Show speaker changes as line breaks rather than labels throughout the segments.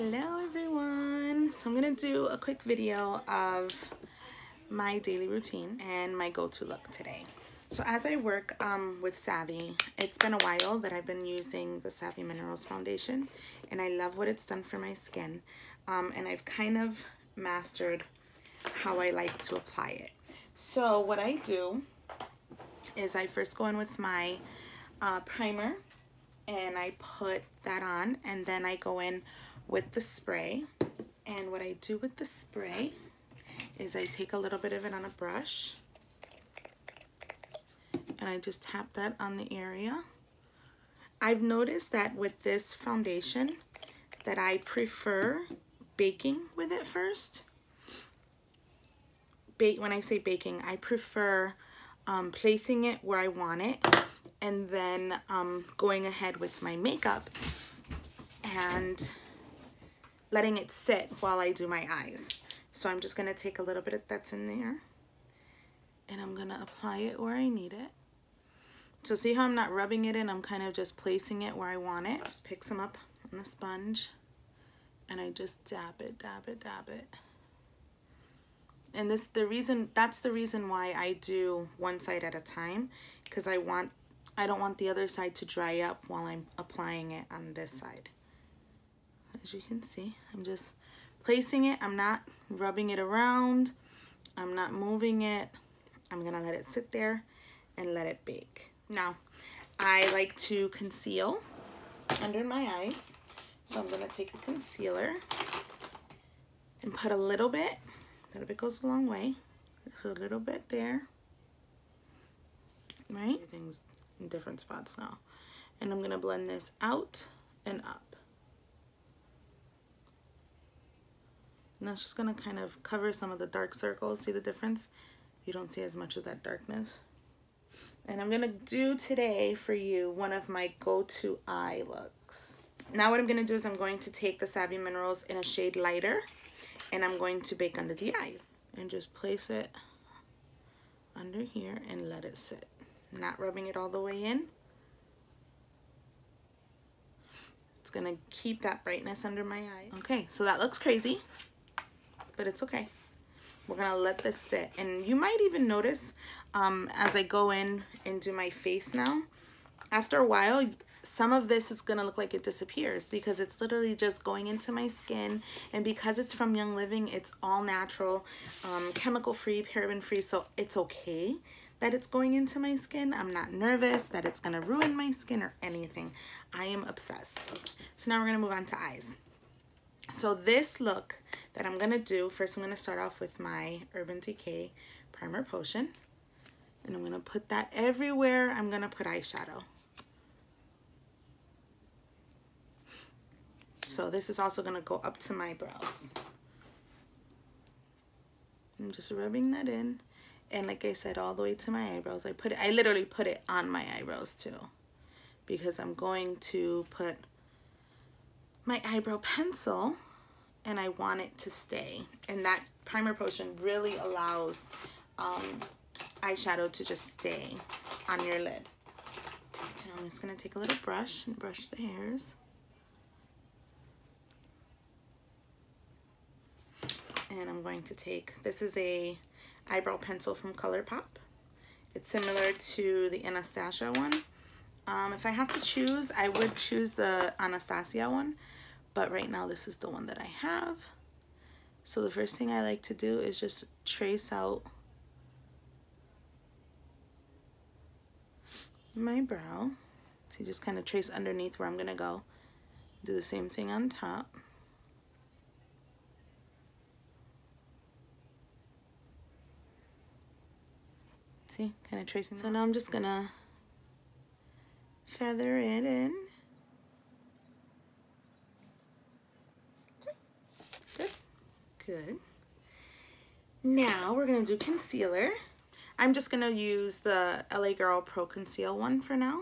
Hello everyone. So I'm gonna do a quick video of my daily routine and my go-to look today. So as I work with Savvy, it's been a while that I've been using the Savvy Minerals foundation, and I love what it's done for my skin, and I've kind of mastered how I like to apply it. So what I do is I first go in with my primer and I put that on, and then I go in with the spray. And what I do with the spray is I take a little bit of it on a brush and I just tap that on the area. I've noticed that with this foundation that I prefer baking with it first. When I say baking, I prefer placing it where I want it and then going ahead with my makeup and letting it sit while I do my eyes. So I'm just gonna take a little bit of that's in there and I'm gonna apply it where I need it. So see how I'm not rubbing it in, I'm kind of just placing it where I want it. Just pick some up on the sponge and I just dab it, dab it, dab it. And that's the reason why I do one side at a time, because I don't want the other side to dry up while I'm applying it on this side. As you can see, I'm just placing it. I'm not rubbing it around. I'm not moving it. I'm gonna let it sit there and let it bake. Now, I like to conceal under my eyes. So I'm gonna take a concealer and put a little bit goes a long way. So a little bit there, right? Everything's in different spots now. And I'm gonna blend this out and up. And that's just gonna kind of cover some of the dark circles. See the difference? You don't see as much of that darkness. And I'm gonna do today for you one of my go-to eye looks. Now what I'm gonna do is I'm going to take the Savvy Minerals in a shade lighter and I'm going to bake under the eyes and just place it under here and let it sit. Not rubbing it all the way in. It's gonna keep that brightness under my eye. Okay, so that looks crazy, but it's okay. We're gonna let this sit. And you might even notice as I go in and do my face now, after a while, some of this is gonna look like it disappears because it's literally just going into my skin, and because it's from Young Living, it's all natural, chemical free, paraben free, so it's okay that it's going into my skin. I'm not nervous that it's gonna ruin my skin or anything. I am obsessed. So now we're gonna move on to eyes. So this look that I'm gonna do, first I'm gonna start off with my Urban Decay Primer Potion, and I'm gonna put that everywhere I'm gonna put eyeshadow. So this is also gonna go up to my brows. I'm just rubbing that in. And like I said, all the way to my eyebrows. I literally put it on my eyebrows too, because I'm going to put my eyebrow pencil and I want it to stay. And that primer potion really allows eyeshadow to just stay on your lid. So I'm just gonna take a little brush and brush the hairs. And I'm going to take, this is a eyebrow pencil from ColourPop. It's similar to the Anastasia one. If I have to choose, I would choose the Anastasia one, but right now this is the one that I have. So the first thing I like to do is just trace out my brow. So you just kind of trace underneath where I'm gonna go. Do the same thing on top. See, kind of tracing. So now I'm just gonna feather it in. Good, good. Now we're gonna do concealer. I'm just gonna use the LA Girl Pro Conceal one for now.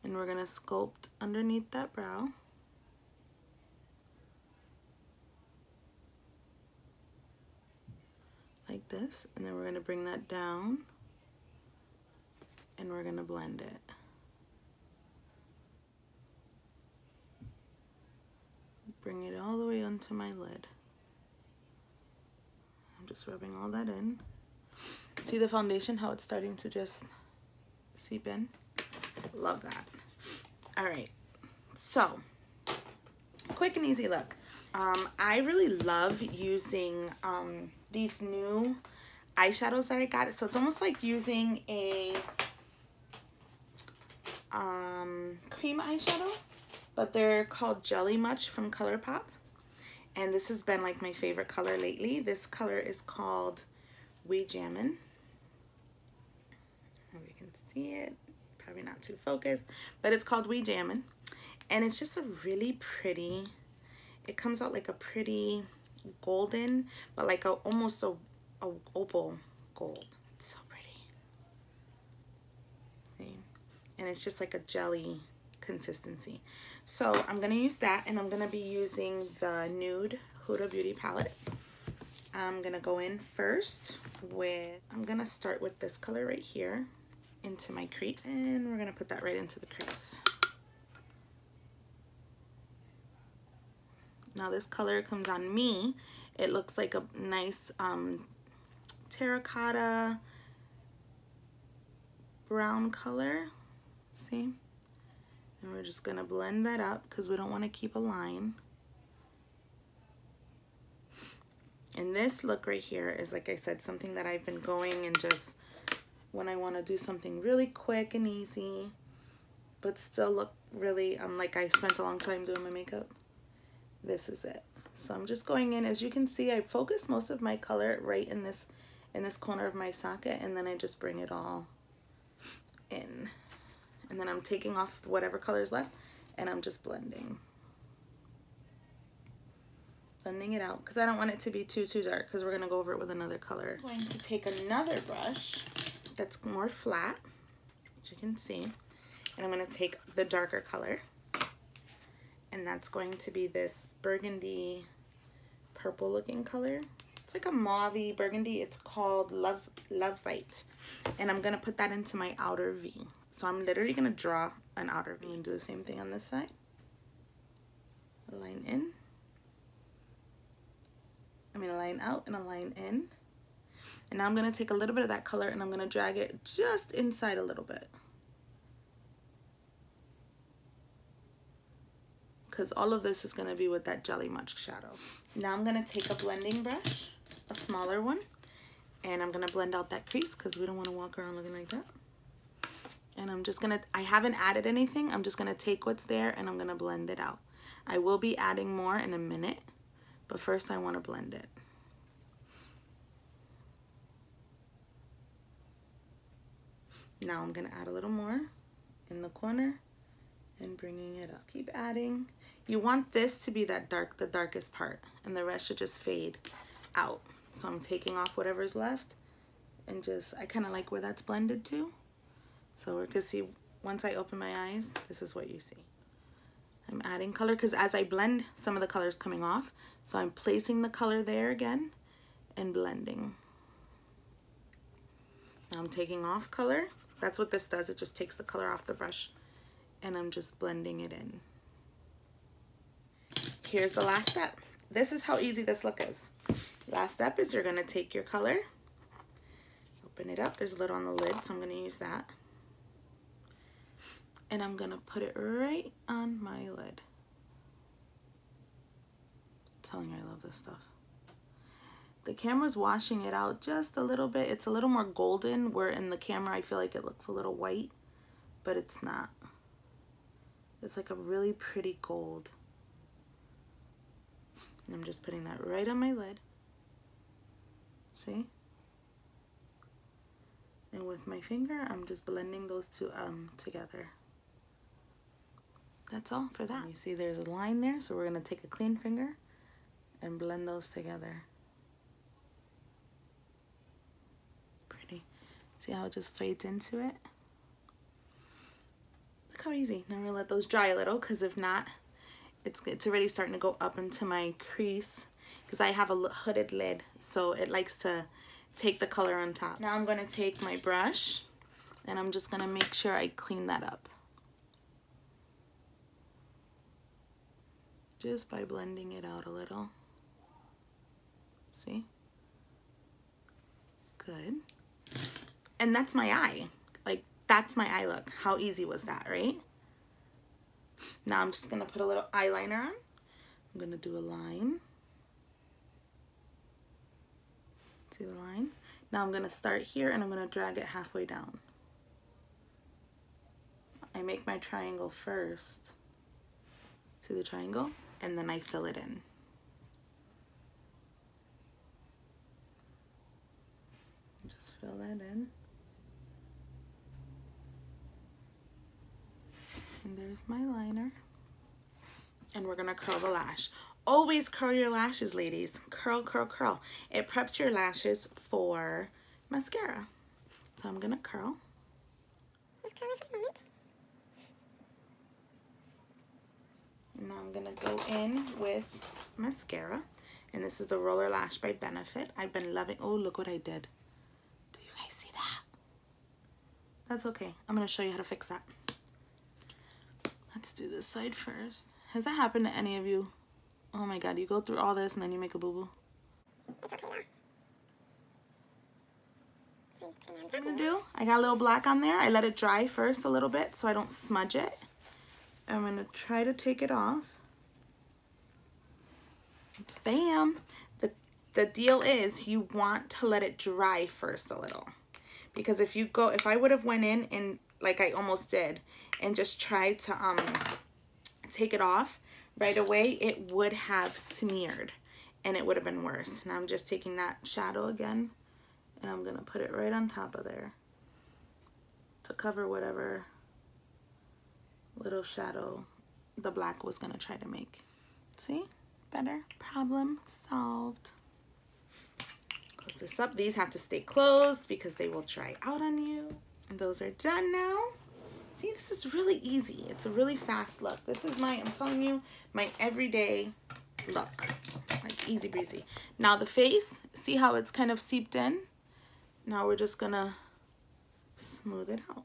And we're gonna sculpt underneath that brow. Like this, and then we're going to bring that down and we're going to blend it. Bring it all the way onto my lid. I'm just rubbing all that in. See the foundation, how it's starting to just seep in? Love that. All right, so quick and easy look. I really love using these new eyeshadows that I got. So it's almost like using a cream eyeshadow, but they're called Jelly Much from ColourPop. And this has been like my favorite color lately. This color is called We Jammin'. If you can see it, probably not too focused, but it's called We Jammin'. And it's just a really pretty, it comes out like a pretty golden, but like a almost a opal gold. It's so pretty. See? And it's just like a jelly consistency. So I'm gonna use that, and I'm gonna be using the Nude Huda Beauty palette. I'm gonna go in first with, I'm gonna start with this color right here into my crease, and we're gonna put that right into the crease. Now this color comes on me, it looks like a nice terracotta brown color, see? And we're just gonna blend that up because we don't want to keep a line. And this look right here is, like I said, something that I've been going and just when I want to do something really quick and easy, but still look really like I spent a long time doing my makeup. This is it. So I'm just going in. As you can see, I focus most of my color right in this corner of my socket, and then I just bring it all in. And then I'm taking off whatever color is left, and I'm just blending it out because I don't want it to be too dark, because we're going to go over it with another color. I'm going to take another brush that's more flat, as you can see, and I'm going to take the darker color, and that's going to be this burgundy purple looking color. It's like a mauvey burgundy. It's called Love Bite, and I'm going to put that into my outer V. So I'm literally going to draw an outer V and do the same thing on this side. A line in. A line out and a line in. And now I'm going to take a little bit of that color and I'm going to drag it just inside a little bit. Because all of this is going to be with that Jelly Much shadow. Now I'm going to take a blending brush, a smaller one, and I'm going to blend out that crease because we don't want to walk around looking like that. And I'm just gonna, I haven't added anything, I'm just gonna take what's there and I'm gonna blend it out. I will be adding more in a minute, but first I wanna blend it. Now I'm gonna add a little more in the corner and bringing it up. Just keep adding. You want this to be that dark, the darkest part, and the rest should just fade out. So I'm taking off whatever's left and just, I kinda like where that's blended to. So we can see, once I open my eyes, this is what you see. I'm adding color because as I blend, some of the color is coming off. So I'm placing the color there again and blending. Now I'm taking off color. That's what this does. It just takes the color off the brush and I'm just blending it in. Here's the last step. This is how easy this look is. Last step is you're gonna take your color, open it up. There's a lid on the lid, so I'm gonna use that. And I'm gonna put it right on my lid. I'm telling you, I love this stuff. The camera's washing it out just a little bit. It's a little more golden, where in the camera I feel like it looks a little white, but it's not. It's like a really pretty gold. And I'm just putting that right on my lid. See? And with my finger, I'm just blending those two together. That's all for that. You see there's a line there, so we're gonna take a clean finger and blend those together. Pretty. See how it just fades into it? Look how easy. Now we're gonna let those dry a little, because if not, it's already starting to go up into my crease, because I have a hooded lid, so it likes to take the color on top. Now I'm gonna take my brush and I'm just gonna make sure I clean that up. just by blending it out a little. See? Good. And that's my eye. Like, that's my eye look. How easy was that, right? Now I'm just gonna put a little eyeliner on. I'm gonna do a line. See the line? Now I'm gonna start here and I'm gonna drag it halfway down. I make my triangle first. See the triangle? And then I fill it in. Just fill that in. And there's my liner. And we're gonna curl the lash. Always curl your lashes, ladies. Curl, curl, curl. It preps your lashes for mascara. So I'm gonna curl. And now I'm gonna go in with mascara. And this is the Roller Lash by Benefit. I've been loving, oh, look what I did. Do you guys see that? That's okay. I'm gonna show you how to fix that. Let's do this side first. Has that happened to any of you? Oh my God, you go through all this and then you make a boo-boo.
It's okay now.
What I'm gonna do, I got a little black on there. I let it dry first a little bit so I don't smudge it. I'm gonna try to take it off. Bam! The deal is you want to let it dry first a little. Because if I would have went in and like I almost did and just tried to take it off right away, it would have smeared and it would have been worse. Now I'm just taking that shadow again and I'm gonna put it right on top of there to cover whatever little shadow the black was gonna try to make. See? Better. Problem solved. Close this up. These have to stay closed because they will dry out on you. And those are done now. See, this is really easy. It's a really fast look. This is I'm telling you, my everyday look. Like easy breezy. Now the face, see how it's kind of seeped in? Now we're just gonna smooth it out.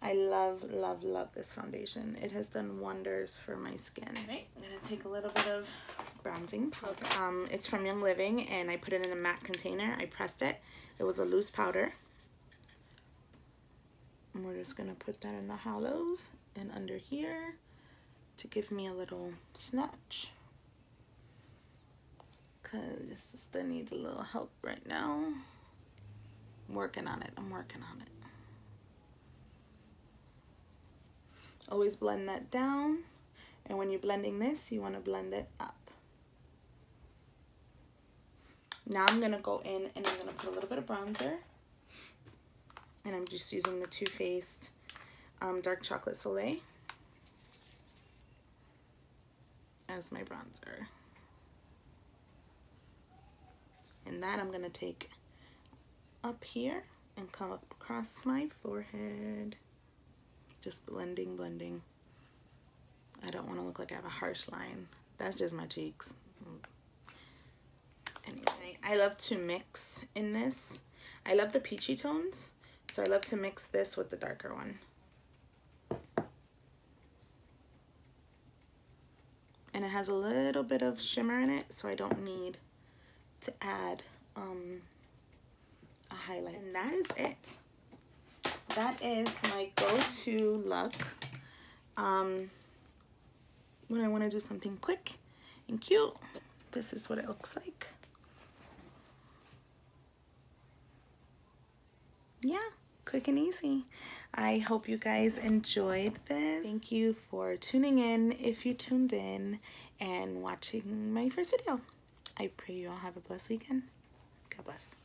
I love, love, love this foundation. It has done wonders for my skin. Right, I'm gonna take a little bit of bronzing powder. It's from Young Living and I put it in a matte container. I pressed it. It was a loose powder. And we're just gonna put that in the hollows and under here to give me a little snatch. Cause this still needs a little help right now. I'm working on it, I'm working on it. Always blend that down. And when you're blending this, you wanna blend it up. Now I'm gonna go in and I'm gonna put a little bit of bronzer. And I'm just using the Too Faced Dark Chocolate Soleil as my bronzer. And that I'm gonna take up here and come up across my forehead. Just blending, blending. I don't want to look like I have a harsh line. That's just my cheeks. Anyway, I love to mix in this. I love the peachy tones, so I love to mix this with the darker one. And it has a little bit of shimmer in it, so I don't need to add a highlight. And that is it. That is my go-to look when I want to do something quick and cute. This is what it looks like. Yeah, quick and easy. I hope you guys enjoyed this. Thank you for tuning in if you tuned in and watching my first video. I pray you all have a blessed weekend. God bless.